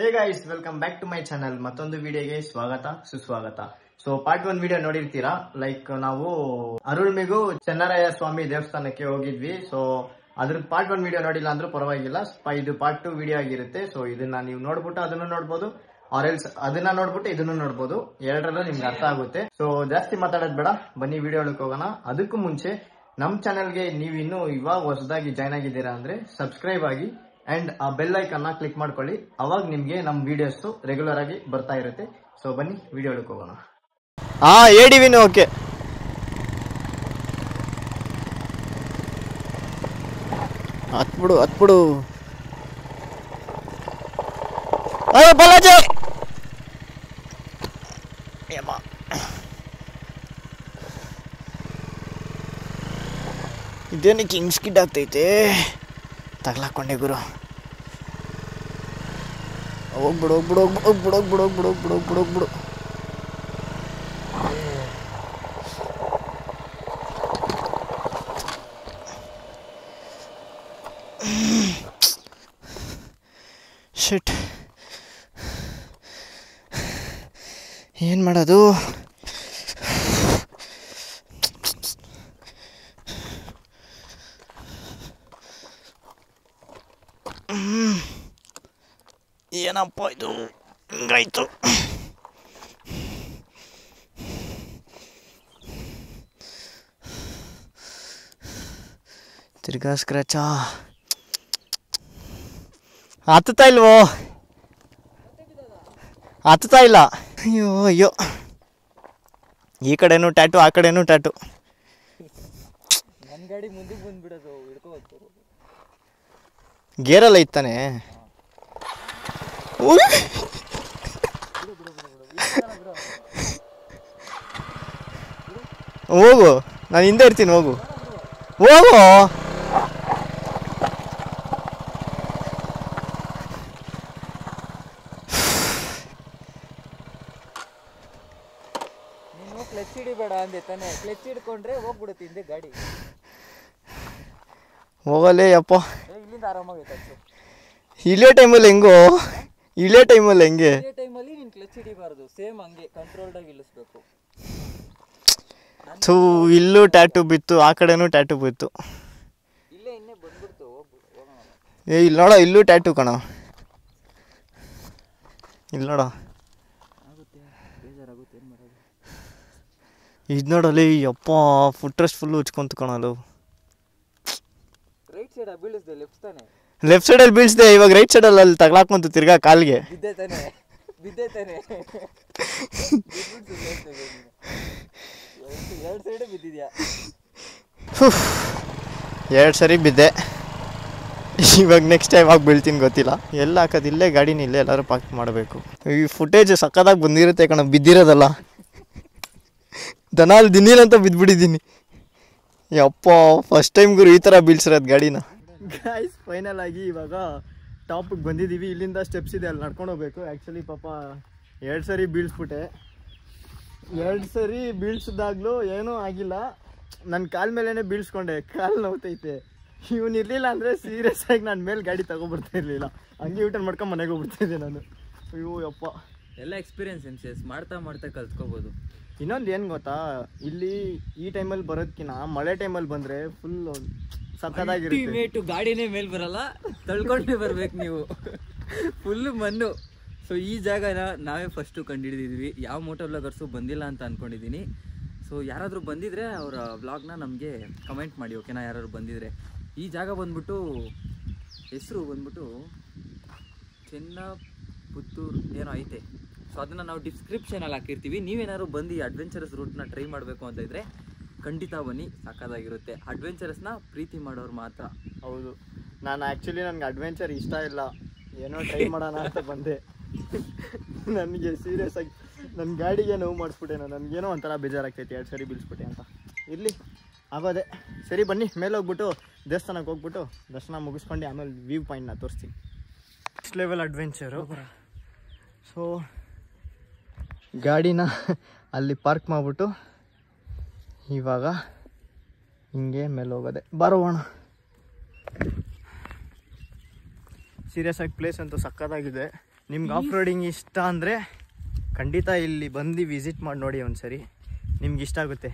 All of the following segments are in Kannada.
Hey guys, welcome back to my channel. ಮತ್ತೊಂದು ವಿಡಿಯೋಗೆ ಸ್ವಾಗತ ಸುಸ್ವಾಗತ. ಸೊ ಪಾರ್ಟ್ 1 ವಿಡಿಯೋ ನೋಡಿರ್ತೀರಾ. ಲೈಕ್ ನಾವು ಅರುಳ್ಮಿಗು ಚೆನ್ನರಾಯ ಸ್ವಾಮಿ ದೇವಸ್ಥಾನಕ್ಕೆ ಹೋಗಿದ್ವಿ. ಸೊ ಅದ್ರ ಪಾರ್ಟ್ 1 ವಿಡಿಯೋ ನೋಡಿಲ್ಲ ಅಂದ್ರೂ ಪರವಾಗಿಲ್ಲ, ಇದು ಪಾರ್ಟ್ 2 ವಿಡಿಯೋ ಆಗಿರುತ್ತೆ. ಸೊ ಇದನ್ನ ನೀವು ನೋಡ್ಬಿಟ್ಟು ಅದನ್ನು ನೋಡ್ಬೋದು, ಆರ್ ಎಲ್ಸ್ ಅದನ್ನ ನೋಡ್ಬಿಟ್ಟು ಇದನ್ನು ನೋಡ್ಬೋದು. ಎರಡರಲ್ಲೂ ನಿಮ್ಗೆ ಅರ್ಥ ಆಗುತ್ತೆ. ಸೊ ಜಾಸ್ತಿ ಮಾತಾಡೋದ್ ಬೇಡ, ಬನ್ನಿ ವಿಡಿಯೋ ಒಳಗೆ ಹೋಗೋಣ. ಅದಕ್ಕೂ ಮುಂಚೆ ನಮ್ ಚಾನೆಲ್ಗೆ ನೀವು ಇನ್ನೂ ಇವಾಗ ಹೊಸದಾಗಿ ಜಾಯ್ನ್ ಆಗಿದ್ದೀರಾ ಅಂದ್ರೆ ಸಬ್ಸ್ಕ್ರೈಬ್ ಆಗಿ ಅಂಡ್ ಆ ಬೆಲ್ ಐಕನ್ ಕ್ಲಿಕ್ ಮಾಡ್ಕೊಳ್ಳಿ. ಅವಾಗ ನಿಮ್ಗೆ ನಮ್ ವಿಡಿಯೋಸ್ ರೆಗ್ಯುಲರ್ ಆಗಿ ಬರ್ತಾ ಇರುತ್ತೆ. ಸೊ ಬನ್ನಿ ವಿಡಿಯೋ ಒಳಗೆ ಹೋಗೋಣ. ಎಡಿವಿನ ಓಕೆ. ಹತ್ಬಿಡು ಅಯ್ಯೋ ಬಾಲಾಜಿ, ಇದೇನಕ್ಕೆ ಹಿಂಗ್ ಸ್ಕಿಡ್ ಆಗ್ತೈತೆ? ತಗ್ಲಾಕೊಂಡೆ ಗುರು. ಹೋಗ್ಬಿಡು. ಶಿಟ್, ಏನು ಮಾಡೋದು? ಏನಪ್ಪ ಇದು ಹಿಂಗಾಯ್ತು? ತಿರ್ಗಾ ಸ್ಕ್ರಾಚಾ ಹತ್ತುತ್ತಾ ಇಲ್ವೋ? ಹತ್ತುತ್ತಾ ಇಲ್ಲ. ಅಯ್ಯೋ ಈ ಕಡೆನೂ ಟ್ಯಾಟು, ಆ ಕಡೆನೂ ಟ್ಯಾಟು. ನನ್ನ ಗಾಡಿ ಮುಂದಕ್ಕೆ ಬಂದ್ಬಿಡೋದು, ಹಿಡ್ಕೋಬೇಕು. ಗೇರಲ್ಲ ಇತ್ತಾನೆ. ಹೋಗು, ನಾನು ಹಿಂದೆ ಇರ್ತೀನಿ. ಹೋಗು. ನೀನು ಕ್ಲಚ್ ಹಿಡಿಬೇಡ ಅಂದೆ ತಾನೆ. ಕ್ಲಚ್ ಹಿಡ್ಕೊಂಡ್ರೆ ಹೋಗ್ಬಿಡುತ್ತೆ ಹಿಂದೆ ಗಾಡಿ. ಹೋಗಲೇ ಯಪ್ಪ. ಇಲ್ಲಿಂದ ಆರಾಮಾಗೈತೆ. ಇಲ್ಲೇ ಟೈಮಲ್ಲಿ ಹೆಂಗೆ? ಇದೇ ಟೈಮಲ್ಲಿ ನೀನು ಕ್ಲಚ್ ಹಿಡಿಬಾರ್ದು, ಸೇಮ್ ಹಂಗೆ ಕಂಟ್ರೋಲ್ಡಾಗಿ ಇಳಿಸ್ಬೇಕು. ಇಲ್ಲೂ ಟ್ಯಾಟು ಬಿತ್ತು, ಆ ಕಡೆನೂ ಟ್ಯಾಟು ಬಿತ್ತು. ಇಲ್ಲೇ ಇನ್ನೇ ಬಂದ್ಬಿಡ್ತು. ಹೋಗೋಣ. ಇಲ್ಲಿ ನೋಡ, ಇಲ್ಲೂ ಟ್ಯಾಟು ಕಣ. ಇಲ್ಲಿ ನೋಡ, ಆಗುತ್ತೆ, ಬೇಜಾರಾಗುತ್ತೆ. ಏನು ಮಾಡೋದು? ಇದು ನೋಡಲಿ ಯಪ್ಪ, ಫುಟ್ ಫುಲ್ಲು ಉಚ್ಕೊಂತು ಕಣಲು. ರೈಟ್ ಸೈಡ್ ಬೀಳಿಸ್ದೆ, ಲೆಫ್ಟ್ ತಾನೆ? ಲೆಫ್ಟ್ ಸೈಡಲ್ಲಿ ಬೀಳಿಸ್ದೆ, ಇವಾಗ ರೈಟ್ ಸೈಡಲ್ಲಿ ಅಲ್ಲಿ ತಗ್ಲಾಕೊಂತು ತಿರ್ಗಾ ಕಾಲ್ಗೆ. ಬಿದ್ದೆ ತಾನೆ. 2 ಸೈಡ್ ಬಿದ್ದಿದ್ಯಾ? 2 ಸರಿ ಬಿದ್ದೆ. ಇವಾಗ ನೆಕ್ಸ್ಟ್ ಟೈಮ್ ಆಗಿ ಬೀಳ್ತೀನಿ ಗೊತ್ತಿಲ್ಲ. ಎಲ್ಲ ಹಾಕೋದು ಇಲ್ಲೇ, ಗಾಡಿನ ಇಲ್ಲೇ ಎಲ್ಲರೂ ಪಾರ್ಕ್ ಮಾಡಬೇಕು. ಈ ಫುಟೇಜ್ ಸಕ್ಕದಾಗಿ ಬಂದಿರುತ್ತೆ ಕಣ, ಬಿದ್ದಿರೋದಲ್ಲ. ದನಾಲ್ ದಿನೀರಂತ ಬಿದ್ದುಬಿಟ್ಟಿದ್ದೀನಿ. ಯಪ್ಪ, ಫಸ್ಟ್ ಟೈಮ್ ಗುರು ಈ ಥರ ಬೀಳ್ಸಿರೋದು ಗಾಡಿನ. ಗಾಯ್ಸ್, ಫೈನಲ್ ಆಗಿ ಇವಾಗ ಟಾಪಿಗೆ ಬಂದಿದ್ದೀವಿ. ಇಲ್ಲಿಂದ ಸ್ಟೆಪ್ಸ್ ಇದೆ, ಅಲ್ಲಿ ನಡ್ಕೊಂಡು ಹೋಗ್ಬೇಕು. ಆ್ಯಕ್ಚುಲಿ ಪಾಪ 2 ಸರಿ ಬೀಳ್ಸ್ಬಿಟ್ಟೆ. 2 ಸರಿ ಬೀಳ್ಸಿದಾಗ್ಲೂ ಏನೂ ಆಗಿಲ್ಲ. ನನ್ನ ಕಾಲ ಮೇಲೇ ಬೀಳ್ಸ್ಕೊಂಡೆ, ಕಾಲು ನೋವ್ತೈತೆ. ಇವನು ಇರಲಿಲ್ಲ ಅಂದರೆ ಸೀರಿಯಸ್ ಆಗಿ ನನ್ನ ಮೇಲೆ ಗಾಡಿ ತಗೊಬಿಡ್ತಾ ಇರಲಿಲ್ಲ. ಹಂಗೆ ಯೂಟರ್ನ್ ಮಾಡ್ಕೊಂಡು ಮನೆಗೆ ಹೋಗ್ಬಿಡ್ತಾಯಿದ್ದೆ ನಾನು. ಅಯ್ಯೋ ಯಪ್ಪ, ಎಲ್ಲ ಎಕ್ಸ್ಪೀರಿಯನ್ಸ್ ಮಾಡ್ತಾ ಕಲ್ತ್ಕೋಬೋದು. ಇನ್ನೊಂದು ಏನು ಗೊತ್ತಾ, ಇಲ್ಲಿ ಈ ಟೈಮಲ್ಲಿ ಬರೋದಕ್ಕಿಂತ ಮಳೆ ಟೈಮಲ್ಲಿ ಬಂದರೆ ಫುಲ್ ಸಕ್ಕದಾಗಿರುತ್ತೆ. ಗಾಡಿನೇ ಮೇಲೆ ಬರಲ್ಲ, ತಳ್ಕೊಂಡೇ ಬರ್ಬೇಕು ನೀವು. ಫುಲ್ಲು ಮಣ್ಣು. ಸೊ ಈ ಜಾಗನ ನಾವೇ ಫಸ್ಟು ಕಂಡುಹಿಡಿದಿದ್ವಿ. ಯಾವ ಮೋಟೋ ವ್ಲಾಗರ್ಸು ಬಂದಿಲ್ಲ ಅಂತ ಅಂದ್ಕೊಂಡಿದ್ದೀನಿ. ಸೊ ಯಾರಾದರೂ ಬಂದಿದ್ರೆ ಅವರ ವ್ಲಾಗ್ನ ನಮಗೆ ಕಮೆಂಟ್ ಮಾಡಿ, ಓಕೆನಾ? ಯಾರಾದ್ರು ಬಂದಿದ್ರೆ. ಈ ಜಾಗ ಬಂದ್ಬಿಟ್ಟು, ಹೆಸರು ಬಂದ್ಬಿಟ್ಟು ಚೆನ್ನಪುತ್ತೂರು ಏನೋ ಐತೆ. ಸೊ ಅದನ್ನು ನಾವು ಡಿಸ್ಕ್ರಿಪ್ಷನಲ್ಲಿ ಹಾಕಿರ್ತೀವಿ. ನೀವೇನಾದ್ರು ಬಂದು ಈ ಅಡ್ವೆಂಚರಸ್ ರೂಟ್ನ ಟ್ರೈ ಮಾಡಬೇಕು ಅಂತ ಇದ್ದರೆ ಖಂಡಿತ ಬನ್ನಿ, ಸಕ್ಕದಾಗಿರುತ್ತೆ. ಅಡ್ವೆಂಚರಸ್ನ ಪ್ರೀತಿ ಮಾಡೋರು ಮಾತ್ರ. ಹೌದು, ನಾನು ಆ್ಯಕ್ಚುಲಿ ನನಗೆ ಅಡ್ವೆಂಚರ್ ಇಷ್ಟ ಇಲ್ಲ, ಏನೋ ಟ್ರೈ ಮಾಡೋಣ ಅಂತ ಬಂದೆ. ನನಗೆ ಸೀರಿಯಸ್ ಆಗಿ ನನ್ನ ಗಾಡಿಗೆ ನೋವು ಮಾಡಿಸ್ಬಿಟ್ಟೆ. ನನಗೇನೋ ಒಂಥರ ಬೇಜಾರಾಗ್ತೈತೆ, 2 ಸರಿ ಬೀಳ್ಸ್ಬಿಟ್ಟೆ ಅಂತ. ಇರಲಿ, ಆಗೋದೆ. ಸರಿ ಬನ್ನಿ, ಮೇಲೆ ಹೋಗ್ಬಿಟ್ಟು ದೇವಸ್ಥಾನಕ್ಕೆ ಹೋಗ್ಬಿಟ್ಟು ದರ್ಶನ ಮುಗಿಸ್ಕೊಂಡು ಆಮೇಲೆ ವ್ಯೂ ಪಾಯಿಂಟ್ನ ತೋರಿಸ್ತೀನಿ. Next level adventure. ಸೊ ಗಾಡಿನ ಅಲ್ಲಿ ಪಾರ್ಕ್ ಮಾಡಿಬಿಟ್ಟು ಇವಾಗ ಹಿಂಗೆ ಮೇಲೆ ಹೋಗೋದೆ. ಬರೋಣ. ಸೀರಿಯಸ್ ಆಗಿ ಪ್ಲೇಸ್ ಅಂತೂ ಸಕ್ಕತ್ತಾಗಿದೆ. ನಿಮ್ಗೆ ಆಫ್ ರೋಡಿಂಗ್ ಇಷ್ಟ ಅಂದರೆ ಖಂಡಿತ ಇಲ್ಲಿ ಬಂದು ವಿಸಿಟ್ ಮಾಡಿ ನೋಡಿ ಒಂದ್ಸರಿ, ನಿಮ್ಗೆ ಇಷ್ಟ ಆಗುತ್ತೆ.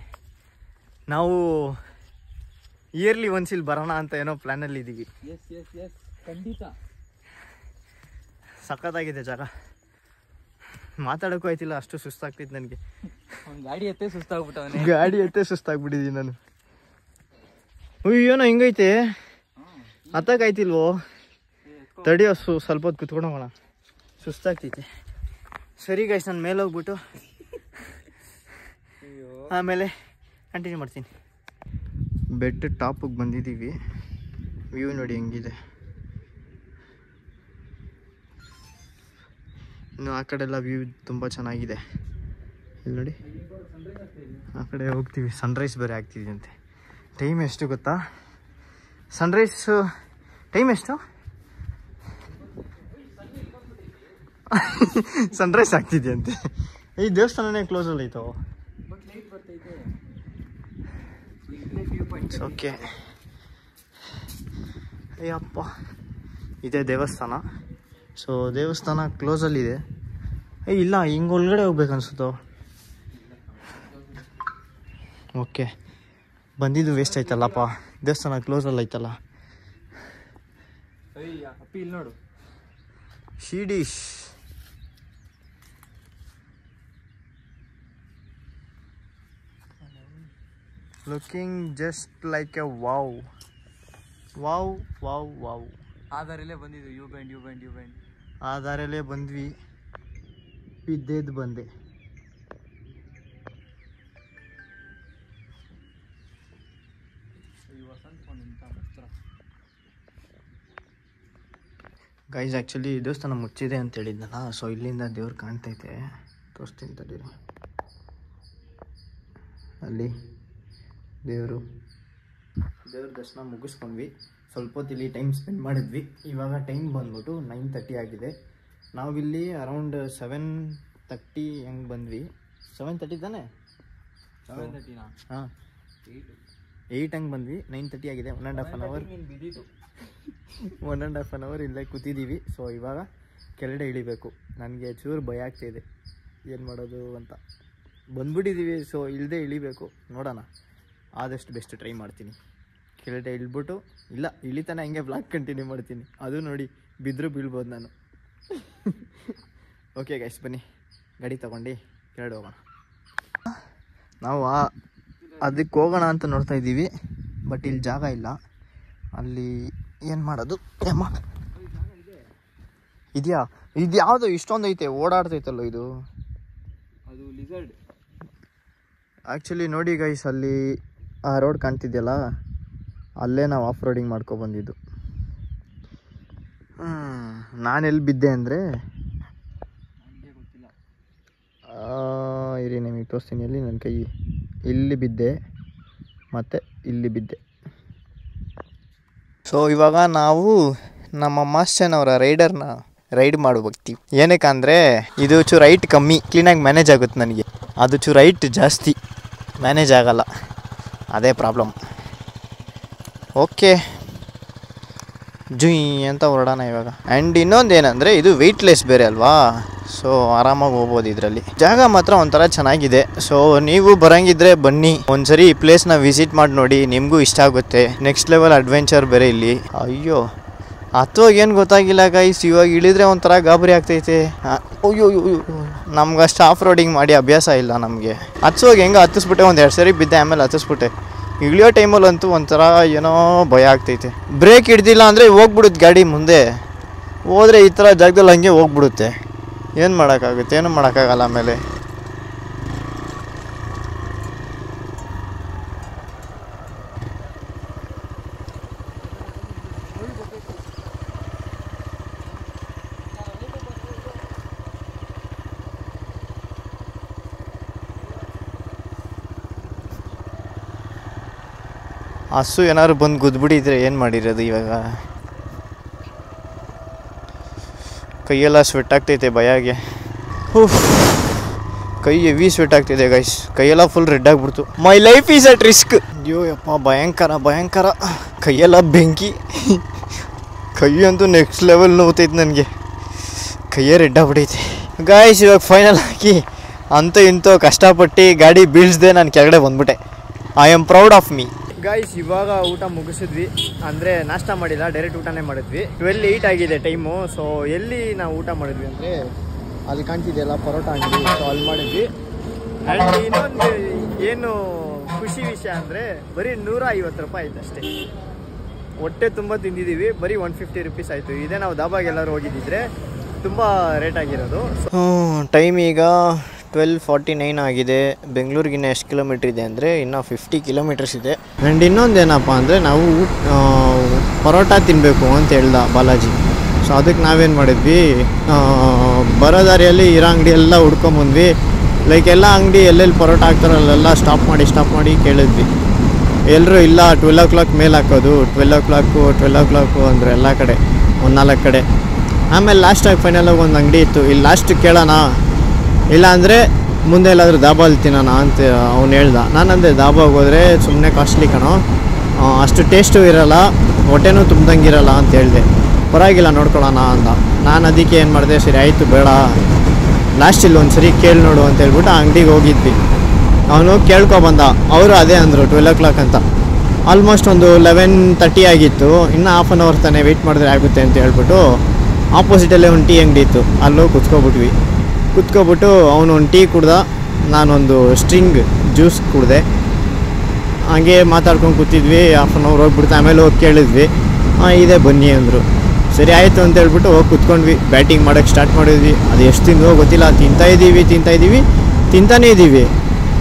ನಾವು ಇಯರ್ಲಿ ಒನ್ಸ್ ಇಲ್ಲಿ ಬರೋಣ ಅಂತ ಏನೋ ಪ್ಲ್ಯಾನಲ್ಲಿ ಇದ್ದೀವಿ. ಖಂಡಿತ ಸಖತ್ತಾಗಿದೆ ಜಾಗ, ಮಾತಾಡೋಕ್ಕೂ ಆಯ್ತಿಲ್ಲ, ಅಷ್ಟು ಸುಸ್ತಾಗ್ತಿತ್ತು ನನಗೆ. ಗಾಡಿ ಎತ್ತೇ ಸುಸ್ತಾಗ್ಬಿಟ್ಟಿದ್ದೀನಿ ನಾನು. ಏನೋ ಹಿಂಗೈತೆ, ಹತ್ತಕ್ಕಾಯ್ತಿಲ್ವೋ? ತಡಿಯೋ, ಸ್ವಲ್ಪ ಹೊತ್ತು ಕುತ್ಕೊಂಡು ಹೋಗೋಣ, ಸುಸ್ತಾಗ್ತೈತೆ. ಸರಿ ಗೈಸ್, ನಾನು ಮೇಲೆ ಹೋಗ್ಬಿಟ್ಟು ಆಮೇಲೆ ಕಂಟಿನ್ಯೂ ಮಾಡ್ತೀನಿ. ಬೆಟ್ಟ ಟಾಪಿಗೆ ಬಂದಿದ್ದೀವಿ, ವ್ಯೂ ನೋಡಿ ಹೆಂಗಿದೆ. ಇನ್ನು ಆ ಕಡೆ ಎಲ್ಲ ವ್ಯೂ ತುಂಬ ಚೆನ್ನಾಗಿದೆ. ಇಲ್ಲಿ ನೋಡಿ, ಆ ಕಡೆ ಹೋಗ್ತೀವಿ. ಸನ್ರೈಸ್ ಬೇರೆ ಆಗ್ತಿದೆ ಅಂತೆ. ಟೈಮ್ ಎಷ್ಟು ಗೊತ್ತಾ? ಸನ್ರೈಸ್ ಟೈಮ್ ಎಷ್ಟು? ಸನ್ರೈಸ್ ಆಗ್ತಿದೆ ಅಂತೆ. ಈ ದೇವಸ್ಥಾನನೇ ಕ್ಲೋಸಲ್ಲಿ ಐತೋ. ಓಕೆ, ಅಯ್ಯಪ್ಪ, ಇದೇ ದೇವಸ್ಥಾನ. ಸೊ ದೇವಸ್ಥಾನ ಕ್ಲೋಸಲ್ಲಿದೆ. ಇಲ್ಲ, ಹಿಂಗೆ ಒಳಗಡೆ ಹೋಗ್ಬೇಕು ಅನ್ಸುತ್ತೋ. ಓಕೆ, ಬಂದಿದ್ದು ವೇಸ್ಟ್ ಆಯ್ತಲ್ಲಪ್ಪ, ದೇವಸ್ಥಾನ ಕ್ಲೋಸಲ್ಲಿ ಐತಲ್ಲ. ಇಲ್ಲಿ ನೋಡು, ಶಿಡೀಶ್. Looking just like a wow wow wow wow. ಆ ದಾರಿಲೇ ಬಂದಿದ್ದು, ಯು ಬೆಂಡ್. ಆ ದಾರಿಯಲ್ಲೇ ಬಂದ್ವಿ, ಬಿದ್ದೇದು ಬಂದೆ. ಗೈಸ್, ಆ್ಯಕ್ಚುಲಿ ದೇವಸ್ಥಾನ ಮುಚ್ಚಿದೆ ಅಂತ ಹೇಳಿದ್ನಲ್ಲ, ಸೊ ಇಲ್ಲಿಂದ ದೇವ್ರು ಕಾಣ್ತೈತೆ, ತೋರಿಸ್ತೀನಿ ತಡೀರಿ. ಅಲ್ಲಿ ದೇವ್ರ ದರ್ಶನ ಮುಗಿಸ್ಕೊಂಡ್ವಿ. ಸ್ವಲ್ಪ ಹೊತ್ತು ಇಲ್ಲಿ ಟೈಮ್ ಸ್ಪೆಂಡ್ ಮಾಡಿದ್ವಿ. ಇವಾಗ ಟೈಮ್ ಬಂದ್ಬಿಟ್ಟು 9:30 ಆಗಿದೆ. ನಾವಿಲ್ಲಿ ಅರೌಂಡ್ 7:30 ಹೆಂಗೆ ಬಂದ್ವಿ. 7:30 ತಾನೇ? 7:30 ಹಾಂ, 8 ಹಂಗೆ ಬಂದ್ವಿ. 9:30 ಆಗಿದೆ. 1.5 ಅವರ್ ಇಲ್ಲೇ ಕೂತಿದ್ದೀವಿ. ಸೊ ಇವಾಗ ಕೆಳಗಡೆ ಇಳಿಬೇಕು. ನನಗೆ ಚೂರು ಭಯ ಆಗ್ತಾಯಿದೆ, ಏನು ಮಾಡೋದು ಅಂತ. ಬಂದ್ಬಿಟ್ಟಿದ್ದೀವಿ, ಸೊ ಇಲ್ಲದೆ ಇಳಿಬೇಕು. ನೋಡೋಣ, ಆದಷ್ಟು ಬೆಸ್ಟ್ ಟ್ರೈ ಮಾಡ್ತೀನಿ. ಕೆಳಗಡೆ ಇಳ್ಬಿಟ್ಟು, ಇಲ್ಲ ಇಳಿತಾನೆ ಹಂಗೆ ಬ್ಲಾಗ್ ಕಂಟಿನ್ಯೂ ಮಾಡ್ತೀನಿ. ಅದು ನೋಡಿ, ಬಿದ್ದರೂ ಬೀಳ್ಬೋದು ನಾನು. ಓಕೆ ಗೈಸ್, ಬನ್ನಿ ಗಾಡಿ ತಗೊಂಡು ಕೆಳಗಡೆ ಹೋಗೋಣ. ನಾವು ಅದಕ್ಕೆ ಹೋಗೋಣ ಅಂತ ನೋಡ್ತಾ ಇದ್ದೀವಿ, ಬಟ್ ಇಲ್ಲಿ ಜಾಗ ಇಲ್ಲ. ಅಲ್ಲಿ ಏನು ಮಾಡೋದು? ಅಮ್ಮ, ಇದೆಯಾ? ಇದು ಯಾವುದು ಇಷ್ಟೊಂದು ಐತೆ, ಓಡಾಡ್ತೈತಲ್ಲ ಇದು. ಅದು ಲಿಸರ್ಡ್. ಆ್ಯಕ್ಚುಲಿ ನೋಡಿ ಗೈಸ್, ಅಲ್ಲಿ ಆ ರೋಡ್ ಕಾಣ್ತಿದ್ಯಲ್ಲ, ಅಲ್ಲೇ ನಾವು ಆಫ್ ರೋಡಿಂಗ್ ಮಾಡ್ಕೊಬಂದಿದ್ದು. ನಾನೆಲ್ಲಿ ಬಿದ್ದೆ ಅಂದರೆ, ಇರಿ ನಿಮಗೆ ತೋರಿಸ್ತೀನಿ. ಎಲ್ಲಿ ನನ್ನ ಕೈ, ಇಲ್ಲಿ ಬಿದ್ದೆ ಮತ್ತು ಇಲ್ಲಿ ಬಿದ್ದೆ. ಸೊ ಇವಾಗ ನಾವು ನಮ್ಮ ಮಾಸ್ಟರ್ ಅವರ ರೈಡರ್ನ ರೈಡ್ ಮಾಡಿ ಹೋಗ್ತೀವಿ. ಏನಕ್ಕೆ ಅಂದರೆ ಇದು ಚೂರು ರೈಟ್ ಕಮ್ಮಿ, ಕ್ಲೀನಾಗಿ ಮ್ಯಾನೇಜ್ ಆಗುತ್ತೆ ನನಗೆ. ಅದು ಚೂರು ರೈಟ್ ಜಾಸ್ತಿ, ಮ್ಯಾನೇಜ್ ಆಗಲ್ಲ, ಅದೇ ಪ್ರಾಬ್ಲಮ್. ಓಕೆ, ಜುಯ್ ಅಂತ ಹೊರಡೋಣ ಇವಾಗ. ಆ್ಯಂಡ್ ಇನ್ನೊಂದು ಏನಂದರೆ, ಇದು ವೆಯ್ಟ್ಲೆಸ್ ಬೇರೆ ಅಲ್ವಾ, ಸೊ ಆರಾಮಾಗಿ ಹೋಗ್ಬೋದು ಇದರಲ್ಲಿ. ಜಾಗ ಮಾತ್ರ ಒಂಥರ ಚೆನ್ನಾಗಿದೆ. ಸೊ ನೀವು ಬರೋಂಗಿದ್ರೆ ಬನ್ನಿ, ಒಂದ್ಸರಿ ಈ ಪ್ಲೇಸ್ನ ವಿಸಿಟ್ ಮಾಡಿ ನೋಡಿ, ನಿಮಗೂ ಇಷ್ಟ ಆಗುತ್ತೆ. ನೆಕ್ಸ್ಟ್ ಲೆವೆಲ್ ಅಡ್ವೆಂಚರ್ ಬೇರೆ ಇಲ್ಲಿ. ಅಯ್ಯೋ, ಹತ್ತುವಾಗ ಏನು ಗೊತ್ತಾಗಿಲ್ಲ ಗೈಸ್, ಇವಾಗ ಇಳಿದ್ರೆ ಒಂಥರ ಗಾಬರಿ ಆಗ್ತೈತೆ. ಅಯ್ಯೋ, ನಮ್ಗೆ ಅಷ್ಟು ಆಫ್ ರೋಡಿಂಗ್ ಮಾಡಿ ಅಭ್ಯಾಸ ಇಲ್ಲ ನಮಗೆ. ಹತ್ತುವಾಗ ಹೆಂಗೆ ಹತ್ತಿಸ್ಬಿಟ್ಟೆ, ಒಂದು 2 ಸರಿ ಬಿದ್ದೆ, ಆಮೇಲೆ ಹತ್ತಿಸ್ಬಿಟ್ಟೆ. ಇಳಿಯೋ ಟೈಮಲ್ಲಂತೂ ಒಂಥರ ಏನೋ ಭಯ ಆಗ್ತೈತೆ. ಬ್ರೇಕ್ ಹಿಡ್ದಿಲ್ಲ ಅಂದರೆ ಹೋಗ್ಬಿಡುತ್ತೆ ಗಾಡಿ ಮುಂದೆ. ಹೋದರೆ ಈ ಥರ ಜಾಗದಲ್ಲಿ ಹಂಗೆ ಹೋಗ್ಬಿಡುತ್ತೆ. ಏನು ಮಾಡೋಕ್ಕಾಗುತ್ತೆ? ಏನೂ ಮಾಡೋಕ್ಕಾಗಲ್ಲ. ಆಮೇಲೆ ಹಸು ಏನಾದ್ರು ಬಂದು ಗುದ್ಬಿಟ್ಟಿದ್ರೆ ಏನು ಮಾಡಿರೋದು ಇವಾಗ? ಕೈಯೆಲ್ಲ ಸ್ವೆಟ್ ಆಗ್ತೈತೆ ಭಯಾಗೆ. ಕೈ ಹೆವಿ ಸ್ವೆಟ್ ಆಗ್ತಿದೆ ಗೈಸ್, ಕೈಯೆಲ್ಲ ಫುಲ್ ರೆಡ್ ಆಗಿಬಿಡ್ತು. My life is at risk. ಅಯ್ಯೋ ಯಪ್ಪ, ಭಯಂಕರ. ಕೈಯೆಲ್ಲ ಬೆಂಕಿ. ಕೈ ಅಂತೂ ನೆಕ್ಸ್ಟ್ ಲೆವೆಲ್ ನೋವ್ತೈತೆ ನನಗೆ. ಕೈಯೇ ರೆಡ್ ಆಗ್ಬಿಟ್ಟೈತೆ ಗಾಯ್ಸ್. ಇವಾಗ ಫೈನಲ್ ಆಗಿ ಅಂತೂ ಇಂತೂ ಕಷ್ಟಪಟ್ಟು ಗಾಡಿ ಬೀಳ್ಸ್ದೆ ನಾನು ಕೆಳಗಡೆ ಬಂದ್ಬಿಟ್ಟೆ. I am proud of me guys. ಇವಾಗ ಊಟ ಮುಗಿಸಿದ್ವಿ, ಅಂದರೆ ನಾಷ್ಟ ಮಾಡಿಲ್ಲ, ಡೈರೆಕ್ಟ್ ಊಟನೇ ಮಾಡಿದ್ವಿ. 12:08 ಆಗಿದೆ ಟೈಮು. ಸೊ ಎಲ್ಲಿ ನಾವು ಊಟ ಮಾಡಿದ್ವಿ ಅಂದರೆ ಅಲ್ಲಿ ಕಾಣ್ತಿದೆಯಲ್ಲ ಪರೋಟ ಅಂಗಡಿ, ಸೊ ಅಲ್ಲಿ ಮಾಡಿದ್ವಿ. ಆ್ಯಂಡ್ ಇನ್ನೊಂದು ಏನು ಖುಷಿ ವಿಷಯ ಅಂದರೆ ಬರೀ 150 ರೂಪಾಯಿ ಆಯ್ತು ಅಷ್ಟೇ. ಹೊಟ್ಟೆ ತುಂಬ ತಿಂದಿದ್ದೀವಿ, ಬರೀ 150 ರುಪೀಸ್ ಆಯಿತು. ಇದೇ ನಾವು ದಾಬಾಗೆ ಎಲ್ಲರೂ ಹೋಗಿದ್ದಿದ್ರೆ ತುಂಬ ರೇಟ್ ಆಗಿರೋದು. ಟೈಮ್ ಈಗ 12:49 ಆಗಿದೆ. ಬೆಂಗಳೂರಿಗಿನ್ನ ಎಷ್ಟು ಕಿಲೋಮೀಟ್ರ್ ಇದೆ ಅಂದರೆ ಇನ್ನೂ 50 ಕಿಲೋಮೀಟರ್ಸ್ ಇದೆ. ಆ್ಯಂಡ್ ಇನ್ನೊಂದೇನಪ್ಪ ಅಂದರೆ ನಾವು ಪರೋಟ ತಿನ್ನಬೇಕು ಅಂತ ಹೇಳ್ದ ಬಾಲಾಜಿ. ಸೊ ಅದಕ್ಕೆ ನಾವೇನು ಮಾಡಿದ್ವಿ, ಬರೋ ದಾರಿಯಲ್ಲಿ ಇರೋ ಅಂಗಡಿ ಎಲ್ಲ ಹುಡ್ಕೊಂಬಂದ್ವಿ. ಲೈಕ್ ಎಲ್ಲ ಅಂಗಡಿ ಎಲ್ಲೆಲ್ಲಿ ಪರೋಟ ಹಾಕ್ತಾರೋ ಅಲ್ಲೆಲ್ಲ ಸ್ಟಾಪ್ ಮಾಡಿ ಕೇಳಿದ್ವಿ. ಎಲ್ಲರೂ ಇಲ್ಲ 12 o'clock ಮೇಲೆ ಹಾಕೋದು, 12 o'clock ಅಂದರೆ ಎಲ್ಲ ಕಡೆ ಒಂದು 4 ಕಡೆ. ಆಮೇಲೆ ಲಾಸ್ಟಾಗಿ ಫೈನಲಾಗಿ ಒಂದು ಅಂಗಡಿ ಇತ್ತು, ಇಲ್ಲಿ ಲಾಸ್ಟ್ ಕೇಳೋಣ, ಇಲ್ಲ ಅಂದರೆ ಮುಂದೆ ಎಲ್ಲಾದರೂ ದಾಬಾಲ್ಲಿ ತಿನ್ನೋಣ ಅಂತ ಅವ್ನು ಹೇಳ್ದ. ನಾನಂದೆ ದಾಬಾಗೆ ಹೋದರೆ ಸುಮ್ಮನೆ ಕಾಸ್ಟ್ಲಿ ಕಣೋ, ಅಷ್ಟು ಟೇಸ್ಟು ಇರೋಲ್ಲ, ಹೊಟ್ಟೆನೂ ತುಂಬ್ದಂಗಿರಲ್ಲ ಅಂತ ಹೇಳಿದೆ. ಪರವಾಗಿಲ್ಲ ನೋಡ್ಕೊಳ್ಳೋಣ ಅಂದ. ನಾನು ಅದಕ್ಕೆ ಏನು ಮಾಡಿದೆ, ಸರಿ ಆಯಿತು ಬೇಡ, ಲಾಸ್ಟಲ್ಲಿ ಒಂದು ಸರಿ ಕೇಳಿ ನೋಡು ಅಂತ ಹೇಳ್ಬಿಟ್ಟು ಆ ಅಂಗಡಿಗೆ ಹೋಗಿದ್ವಿ. ಅವನು ಕೇಳ್ಕೊಬಂದ, ಅವರು ಅದೇ ಅಂದರು 12 o'clock ಅಂತ. ಆಲ್ಮೋಸ್ಟ್ ಒಂದು 11:30 ಆಗಿತ್ತು. ಇನ್ನೂ ಹಾಫ್ ಆನ್ ಅವರ್ ತಾನೇ ವೆಯ್ಟ್ ಮಾಡಿದ್ರೆ ಆಗುತ್ತೆ ಅಂತ ಹೇಳ್ಬಿಟ್ಟು ಆಪೋಸಿಟಲ್ಲೇ ಒಂದು ಟೀ ಅಂಗಡಿ ಇತ್ತು, ಅಲ್ಲೋಗಿ ಕುತ್ಕೊಬಿಟ್ಟು ಅವನು ಒಂದು ಟೀ ಕುಡ್ದ, ನಾನೊಂದು ಸ್ಟ್ರಿಂಗ್ ಜ್ಯೂಸ್ ಕುಡಿದೆ. ಹಾಗೆ ಮಾತಾಡ್ಕೊಂಡು ಕೂತಿದ್ವಿ. ಹಾಫ್ ಆನ್ ಅವರ್ ಹೋಗ್ಬಿಡ್ತು. ಆಮೇಲೆ ಹೋಗಿ ಕೇಳಿದ್ವಿ, ಇದೇ ಬನ್ನಿ ಅಂದರು. ಸರಿ ಆಯಿತು ಅಂತ ಹೇಳ್ಬಿಟ್ಟು ಹೋಗಿ ಕುತ್ಕೊಂಡ್ವಿ. ಬ್ಯಾಟಿಂಗ್ ಮಾಡೋಕ್ಕೆ ಸ್ಟಾರ್ಟ್ ಮಾಡಿದ್ವಿ. ಅದು ಎಷ್ಟು ತಿಂದೋ ಗೊತ್ತಿಲ್ಲ, ತಿಂತಾನೇ ಇದ್ದೀವಿ.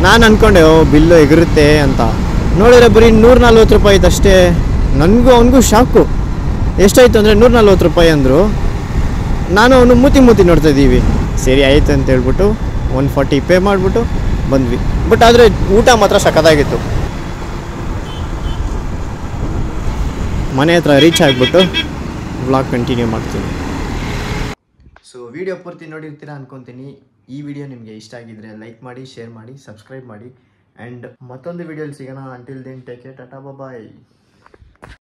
ನಾನು ಅಂದ್ಕೊಂಡೆ ಬಿಲ್ಲು ಎಗರುತ್ತೆ ಅಂತ. ನೋಡಿದ್ರೆ ಬರೀ 140 ರೂಪಾಯಿ ಆಯ್ತು ಅಷ್ಟೇ. ಅವನಿಗೂ ಶಾಕು. ಎಷ್ಟಾಯಿತು ಅಂದರೆ 140 ರೂಪಾಯಿ ಅಂದರು. ನಾನು ಅವನು ಮೂತಿ ನೋಡ್ತಾ ಇದ್ದೀವಿ. ಸರಿ ಆಯಿತು ಅಂತ ಹೇಳ್ಬಿಟ್ಟು 140 ಪೇ ಮಾಡಿಬಿಟ್ಟು ಬಂದ್ವಿ. ಬಟ್ ಆದರೆ ಊಟ ಮಾತ್ರ ಸಖತ್ತಾಗಿತ್ತು. ಮನೆ ಹತ್ರ ರೀಚ್ ಆಗಿಬಿಟ್ಟು ವ್ಲಾಗ್ ಕಂಟಿನ್ಯೂ ಮಾಡ್ತೀನಿ. ಸೊ ವಿಡಿಯೋ ಪೂರ್ತಿ ನೋಡಿರ್ತೀರಾ ಅನ್ಕೊತೀನಿ. ಈ ವಿಡಿಯೋ ನಿಮಗೆ ಇಷ್ಟ ಆಗಿದ್ರೆ ಲೈಕ್ ಮಾಡಿ, ಶೇರ್ ಮಾಡಿ, ಸಬ್ಸ್ಕ್ರೈಬ್ ಮಾಡಿ. ಆ್ಯಂಡ್ ಮತ್ತೊಂದು ವಿಡಿಯೋಲಿ ಸಿಗೋಣ. Until then take care, tata ಬಾಯ್.